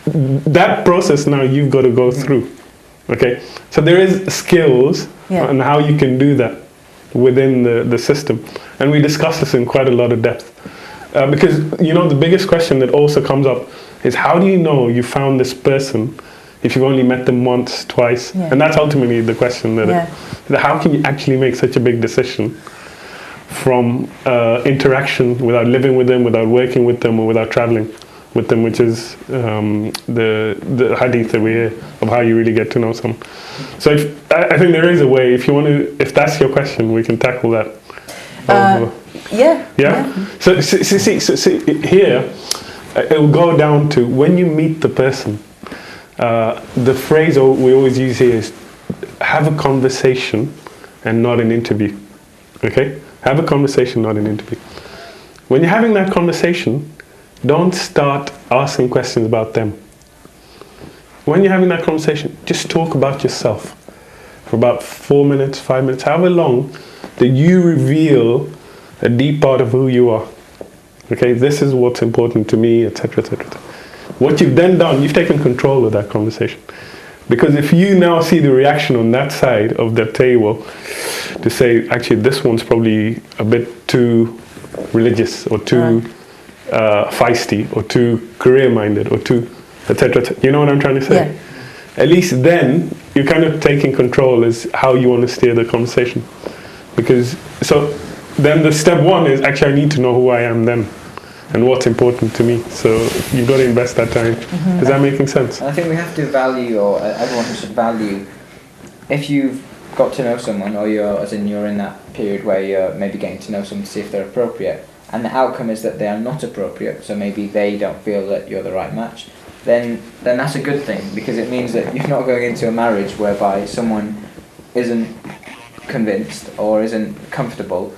that process now you've got to go through. Okay, so there is skills on how you can do that within the system, and we discuss this in quite a lot of depth, because the biggest question that also comes up is, how do you know you found this person if you've only met them once, twice? And that's ultimately the question, that how can you actually make such a big decision from interaction without living with them, without working with them, or without traveling with them, which is the hadith that we hear of how you really get to know someone. So I think there is a way, if you want to, if that's your question, we can tackle that. So see, here it will go down to, when you meet the person, the phrase we always use here is, have a conversation and not an interview. Okay? Have a conversation, not an interview. When you're having that conversation, don't start asking questions about them. When you're having that conversation, just talk about yourself for about 4 minutes, 5 minutes, however long, that you reveal a deep part of who you are. Okay, this is what's important to me, etc., etc. What you've then done, you've taken control of that conversation. Because if you now see the reaction on that side of the table to say, actually, this one's probably a bit too religious, or too feisty, or too career-minded, or too etc. You know what I'm trying to say? Yeah. At least then you're kind of taking control as how you want to steer the conversation. Because so then the step one is, actually, I need to know who I am then and what's important to me. So you've got to invest that time. Is that making sense? I think we have to value, or everyone should value, if you've got to know someone, or you're in that period where you're maybe getting to know someone to see if they're appropriate, and the outcome is that they are not appropriate, so maybe they don't feel that you're the right match, then that's a good thing, because it means that you're not going into a marriage whereby someone isn't convinced or isn't comfortable,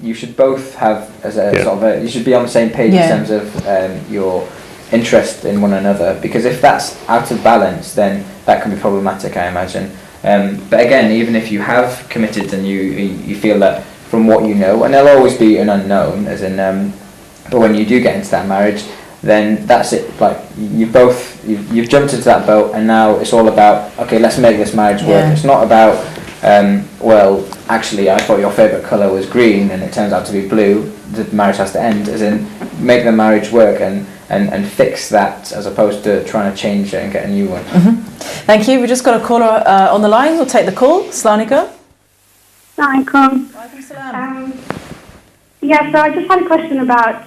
you should both have as a sort of you should be on the same page in terms of your interest in one another, because if that's out of balance, then that can be problematic, I imagine. But again, even if you have committed and you feel that from what you know, and there'll always be an unknown, as in, but when you do get into that marriage, then that's it. Like you've jumped into that boat, and now it's all about, okay, let's make this marriage work. It's not about well, actually, I thought your favourite colour was green and it turns out to be blue, the marriage has to end, as in make the marriage work and fix that, as opposed to trying to change it and get a new one. Thank you. We just got a caller on the line. We'll take the call. Salonika. Assalamualaikum. Yeah, so I just had a question about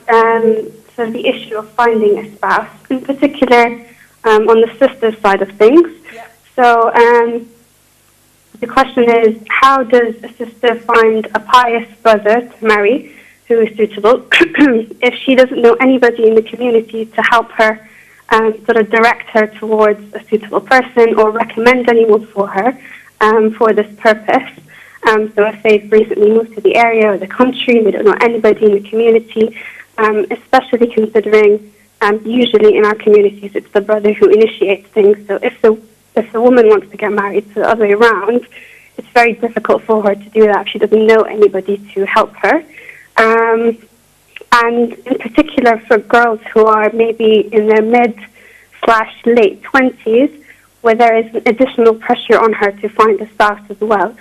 sort of the issue of finding a spouse, in particular on the sister side of things. Yeah. So the question is, how does a sister find a pious brother to marry who is suitable if she doesn't know anybody in the community to help her sort of direct her towards a suitable person or recommend anyone for her for this purpose? So if they've recently moved to the area or the country, they don't know anybody in the community, especially considering usually in our communities it's the brother who initiates things. So if the woman wants to get married, so the other way around, it's very difficult for her to do that if she doesn't know anybody to help her. And in particular for girls who are maybe in their mid/late 20s, where there is additional pressure on her to find a spouse as well,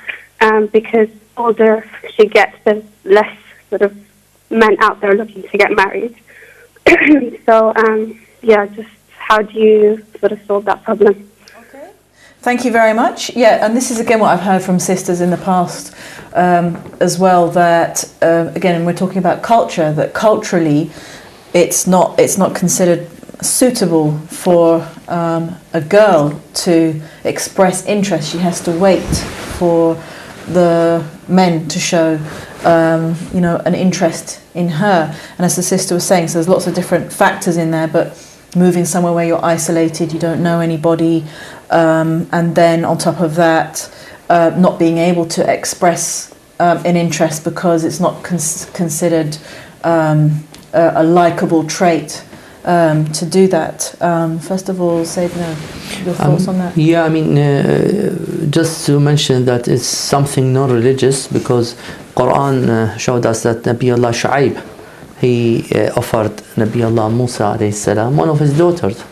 because older she gets, there's less sort of men out there looking to get married. So, just how do you sort of solve that problem? Thank you very much. Yeah, and this is again what I've heard from sisters in the past as well, that again we're talking about culture, that culturally it's not considered suitable for a girl to express interest. She has to wait for the men to show an interest in her. And as the sister was saying, so there's lots of different factors in there, but moving somewhere where you're isolated, you don't know anybody, and then on top of that, not being able to express an interest because it's not considered a likable trait to do that. First of all, Sayyidina, your thoughts on that? Yeah, I mean, just to mention that it's something non-religious, because Quran showed us that Nabi Allah Shu'aib, he offered Nabi Allah Musa alayhi salam one of his daughters.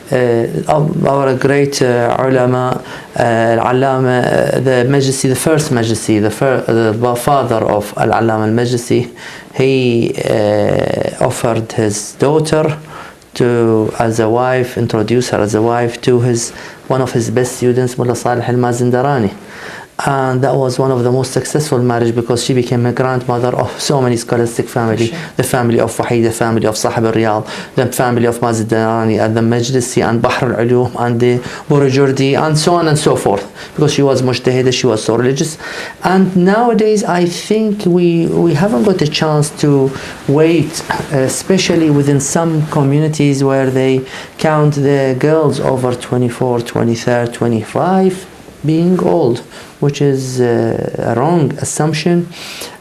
Our great ulama, Al-Allama, the Majlisi, the first Majlisi, the father of Al-Allama al-Majlisi, he offered his daughter as a wife, introduced her as a wife to one of his best students, Mullah Salih al-Mazindarani. And that was one of the most successful marriage, because she became a grandmother of so many scholastic family, the family of Wahid, the family of Sahib al-Riyad, the family of Mazidarani, and the Majlisi, and Bahr al-Ulum, and the Burujurdi, and so on and so forth, because she was mujtahida, she was so religious. And nowadays I think we haven't got a chance to wait, especially within some communities where they count the girls over 24, 23, 25 being old, which is a wrong assumption,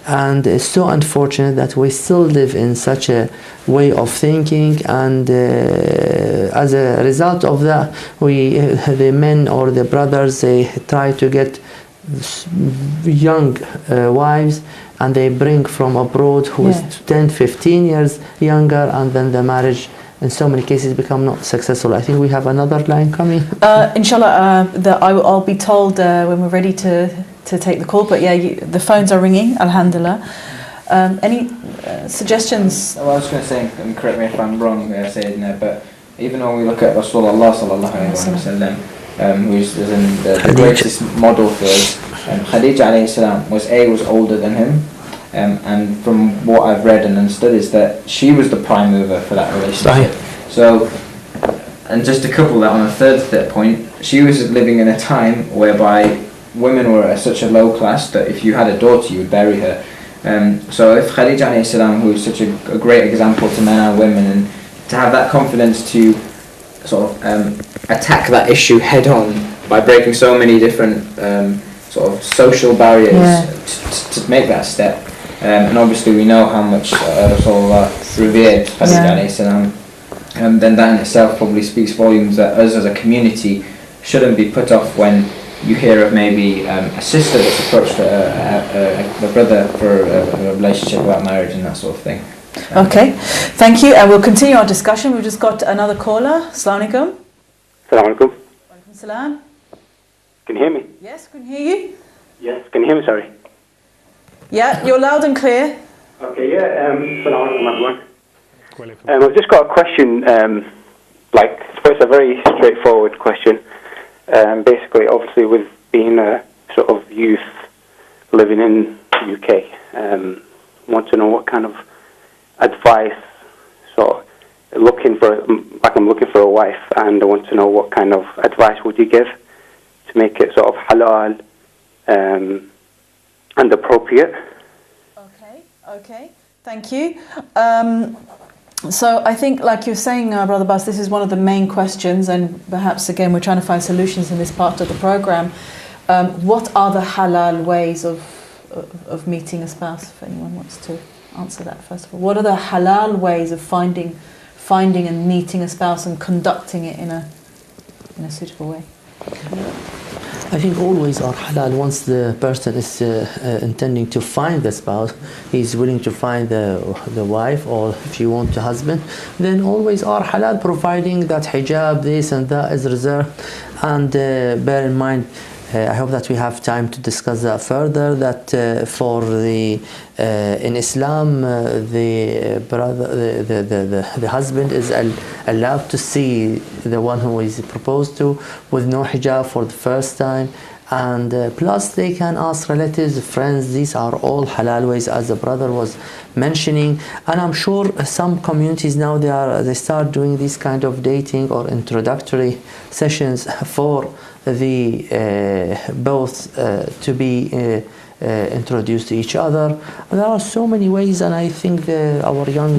and it's so unfortunate that we still live in such a way of thinking, and as a result of that, the men or the brothers, they try to get young wives, and they bring from abroad who is 10, 15 years younger, and then the marriage in so many cases become not successful. I think we have another line coming. Inshallah, I'll be told when we're ready to take the call. But yeah, the phones are ringing, alhamdulillah. Any suggestions? Well, I was going to say, and correct me if I'm wrong, Sayyidina, but even when we look at Rasulullah sallallahu alayhi wa sallam, who's the greatest model for us, Khadija alayhi salam was older than him. And from what I've read and understood is that she was the prime mover for that relationship. So, and just to couple that on a third point, she was living in a time whereby women were at such a low class that if you had a daughter you would bury her. So if Khadija alayhi salam, who is such a great example to men and women, and to have that confidence to sort of attack that issue head on by breaking so many different sort of social barriers to make that step, and obviously we know how much Rasulullah revered Khadija alayhi salam, and then that in itself probably speaks volumes that us as a community shouldn't be put off when you hear of maybe a sister that's approached a brother for a relationship about marriage and that sort of thing. Okay, thank you, and we'll continue our discussion. We've just got another caller. Salonika. Assalamualaikum. Walaikum salam. Can you hear me? Yes, can hear you. Yes, can you hear me? Sorry. Yeah, you're loud and clear. Okay, yeah. Assalamualaikum, everyone. I've just got a question. It's a very straightforward question. Basically, obviously, with being a sort of youth living in the UK, want to know what kind of advice, I'm looking for a wife, and I want to know what kind of advice would you give to make it sort of halal and appropriate. Okay, thank you. So I think, like you're saying, Brother Bas, this is one of the main questions, and perhaps again we're trying to find solutions in this part of the program. What are the halal ways of meeting a spouse? If anyone wants to answer that first of all, what are the halal ways of finding and meeting a spouse and conducting it in a suitable way? I think always are halal once the person is intending to find the spouse, he's willing to find the wife, or if you want the husband, then always are halal, providing that hijab, this and that is reserved. And bear in mind, I hope that we have time to discuss that further, that for the in Islam the husband is allowed to see the one who is proposed to with no hijab for the first time, and plus they can ask relatives, friends. These are all halal ways, as the brother was mentioning. And I'm sure some communities now they start doing this kind of dating or introductory sessions for the both to be introduced to each other. There are so many ways, and I think our young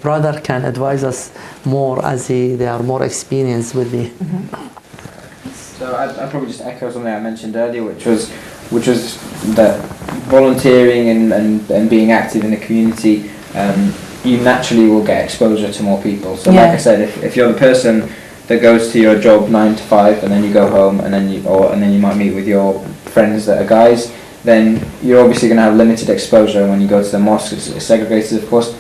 brother can advise us more, as they are more experienced with the. So I'd probably just echo something I mentioned earlier, which was that volunteering and being active in the community, you naturally will get exposure to more people. So like I said, if you're the person that goes to your job 9 to 5 and then you go home and then you might meet with your friends that are guys, then you're obviously going to have limited exposure. When you go to the mosque, it's segregated, of course.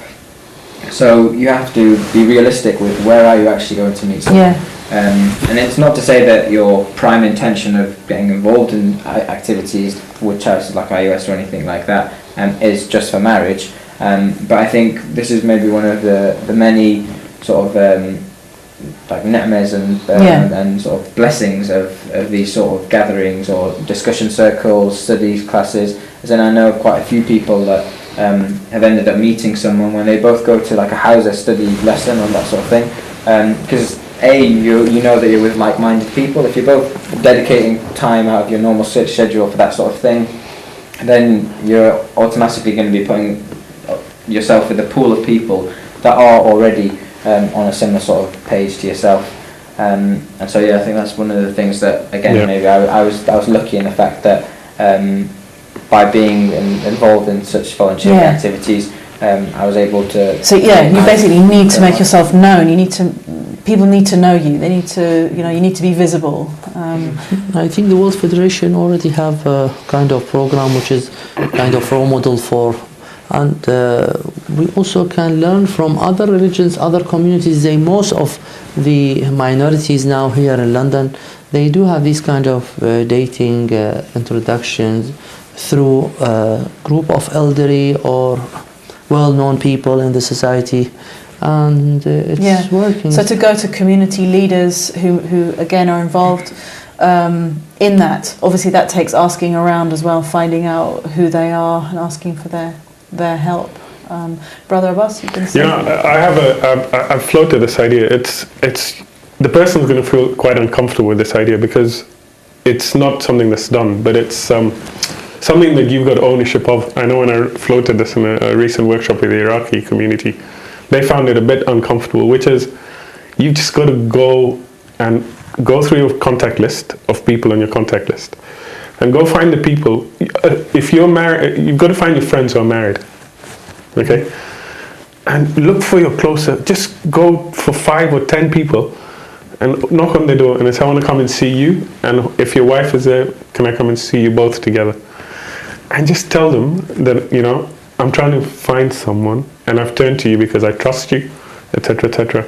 So you have to be realistic with where are you actually going to meet someone. And it's not to say that your prime intention of getting involved in activities with charities like IUS or anything like that is just for marriage. But I think this is maybe one of the many sort of like ni'mas and sort of blessings of these sort of gatherings or discussion circles, studies, classes. As in, I know quite a few people that have ended up meeting someone when they both go to like a Hausa study lesson or that sort of thing. Because you know that you're with like-minded people. If you're both dedicating time out of your normal schedule for that sort of thing, then you're automatically going to be putting yourself with a pool of people that are already on a similar sort of page to yourself, and so I think that's one of the things that maybe I was lucky in the fact that by being involved in such volunteering activities, I was able to. So you basically need to make yourself known. People need to know you. They need to, you need to be visible. I think the World Federation already have a kind of program which is kind of role model for. And we also can learn from other religions, other communities. Most of the minorities now here in London, they do have these kind of dating introductions through a group of elderly or well-known people in the society, and it's working. So to go to community leaders who again are involved in that, obviously that takes asking around as well, finding out who they are and asking for their help. Brother Abbas, you can say. I've floated this idea. It's the person's going to feel quite uncomfortable with this idea because it's not something that's done, but it's something that you've got ownership of. I know when I floated this in a recent workshop with the Iraqi community, they found it a bit uncomfortable, which is you just got to go through your contact list of people on your contact list. and go find the people. If you're married, you've got to find your friends who are married. Okay? And look for your closer. Just go for 5 or 10 people and knock on the door and say, I want to come and see you. And if your wife is there, can I come and see you both together? And just tell them that, you know, I'm trying to find someone and I've turned to you because I trust you, etc., etc.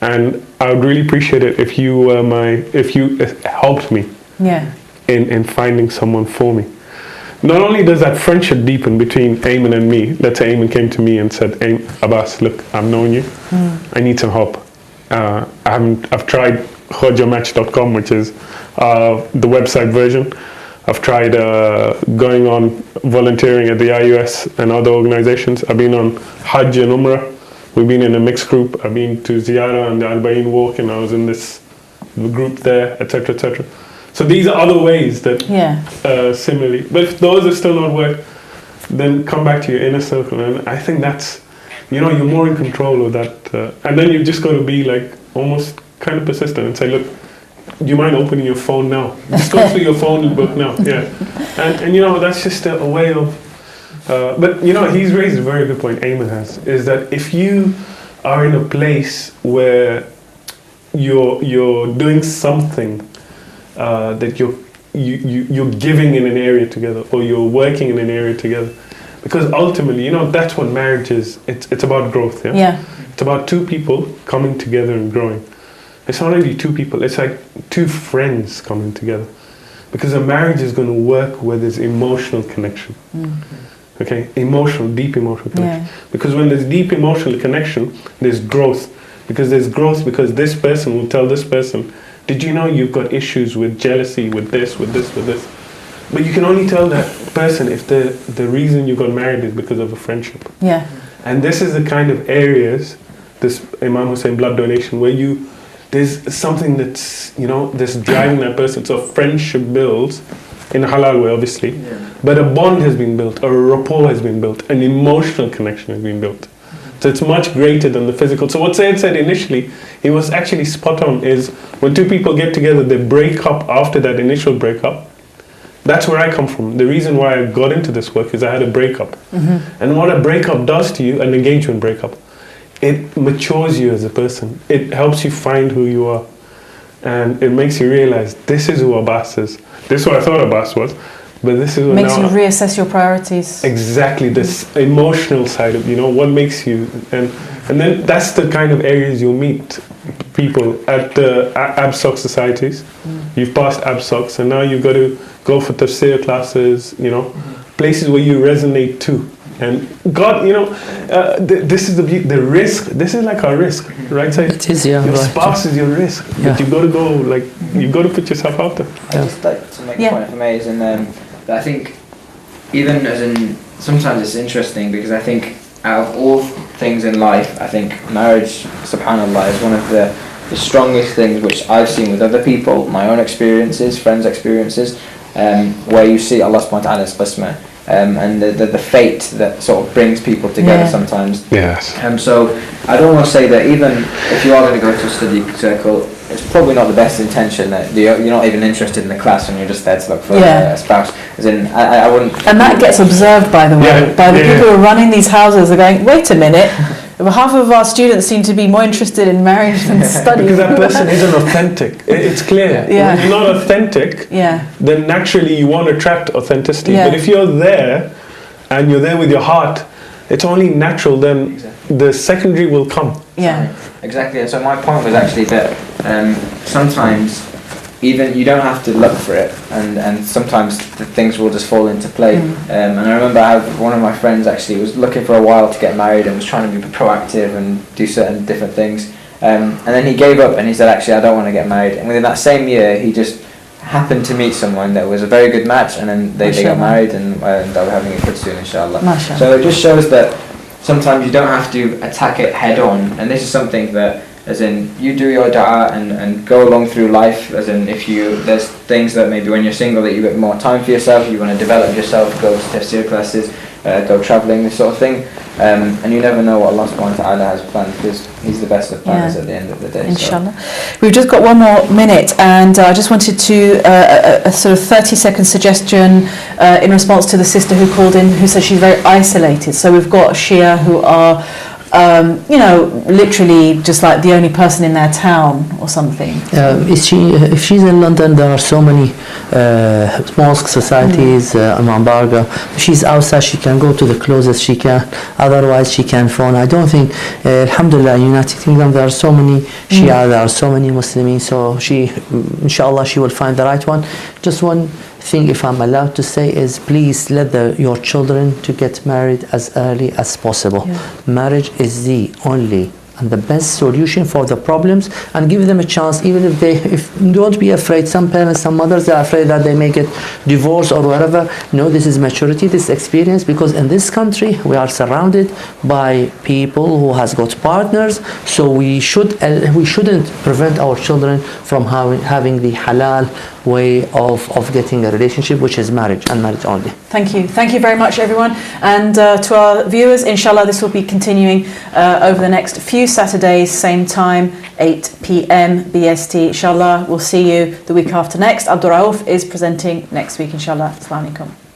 And I would really appreciate it if you were if you helped me in finding someone for me. Not only does that friendship deepen between Ayman and me, let's say Ayman came to me and said, Abbas, look, I've known you, I need some help. I've tried khojamatch.com, which is the website version. I've tried going on volunteering at the IUS and other organizations. I've been on Hajj and Umrah. We've been in a mixed group. I've been to Ziyara and the Al-Bain walk, and I was in this group there, etc., etc. So these are other ways that similarly. But if those are still not work, then come back to your inner circle. And I think that's, you know, you're more in control of that. And then you've just got to be like almost kind of persistent and say, look, do you mind opening your phone now? Just go through your phone book now. Yeah. And you know, that's just a way of, but you know, he's raised a very good point, Ayman has, is that if you are in a place where you're doing something that you're giving in an area together, or you're working in an area together, because ultimately, you know, that's what marriage is. It's about growth. Yeah. It's about 2 people coming together and growing. It's not only 2 people. It's like 2 friends coming together, because a marriage is going to work where there's emotional connection. Okay, deep emotional connection. Because when there's deep emotional connection, there's growth. Because there's growth because this person will tell this person, did you know you've got issues with jealousy, with this, with this, with this? But you can only tell that person if the reason you got married is because of a friendship. Yeah. And this is the kind of areas, this Imam Hussein blood donation, where there's something that's, you know, that's driving that person. So friendship builds in a halal way, obviously. But a bond has been built, a rapport has been built, an emotional connection has been built. So it's much greater than the physical. So what Syed said initially, he was actually spot on, is when 2 people get together, they break up after that initial breakup. That's where I come from. The reason why I got into this work is I had a breakup. And what a breakup does to you, an engagement breakup, it matures you as a person. It helps you find who you are. And it makes you realize, this is who Abbas is. This is what I thought Abbas was. But this is what makes you reassess your priorities. Exactly, this emotional side of, you know, what makes you, and then that's the kind of areas you'll meet people at the ABSOC societies. You've passed ABSOCs, and now you've got to go for tafsir classes, you know, places where you resonate too. And God, you know, this is the risk. This is like our risk, right? So it is, yeah. Your spouse is your risk, but you've got to go, like, you've got to put yourself out there. I'd just like to make a point, if I may, is that I think, even as in, sometimes it's interesting because I think out of all things in life, I think marriage, subhanAllah, is one of the strongest things which I've seen with other people, my own experiences, friends' experiences, where you see Allah subhanahu wa ta'ala's qismah. And the fate that sort of brings people together sometimes. Yes. So I'd almost say that even if you are going to go to a study circle, it's probably not the best intention that you're not even interested in the class and you're just there to look for a spouse. As in, I wouldn't. And that gets observed, by the way, by the people who are running these houses. Are going, wait a minute. Half of our students seem to be more interested in marriage than study. Because that person isn't authentic. It's clear. When you're not authentic, then naturally you won't attract authenticity. But if you're there, and you're there with your heart, it's only natural, then the secondary will come. Exactly. And so my point was actually that sometimes even you don't have to look for it, and sometimes the things will just fall into play. And I remember one of my friends actually was looking for a while to get married and was trying to be proactive and do certain different things, and then he gave up and he said, actually, I don't want to get married. And within that same year, he just happened to meet someone that was a very good match, and then they got married, and they'll be having a kid soon, inshallah. So it just shows that sometimes you don't have to attack it head on, and this is something that, as in, you do your da'ah and go along through life, as in, there's things that maybe when you're single that you get more time for yourself, you want to develop yourself, go to tafsir classes, go travelling, this sort of thing. And you never know what Allah subhanahu wa ta'ala has planned, because He's the best of planners at the end of the day. Inshallah. We've just got one more minute, and I just wanted to a sort of 30-second suggestion in response to the sister who called in, who said she's very isolated. So we've got Shia who are literally just like the only person in their town or something. If she's in London, there are so many mosque societies, Imam Barga. If she's outside, she can go to the closest she can. Otherwise, she can phone. I don't think, alhamdulillah, United Kingdom, there are so many Shia, there are so many Muslims. So she, inshallah, she will find the right one. Just one thing, if I'm allowed to say, is please let your children to get married as early as possible. Marriage is the only and the best solution for the problems, and give them a chance, even if don't be afraid. Some parents, some mothers are afraid that they may get divorced or whatever. No, this is maturity, this experience, because in this country we are surrounded by people who has got partners, so we shouldn't prevent our children from having the halal way of getting a relationship, which is marriage and marriage only. Thank you very much, everyone, and to our viewers, inshallah this will be continuing over the next few Saturdays, same time, 8 p.m. BST. Inshallah, we'll see you the week after next. Abdul Rauf is presenting next week, inshallah. Assalamu alaikum.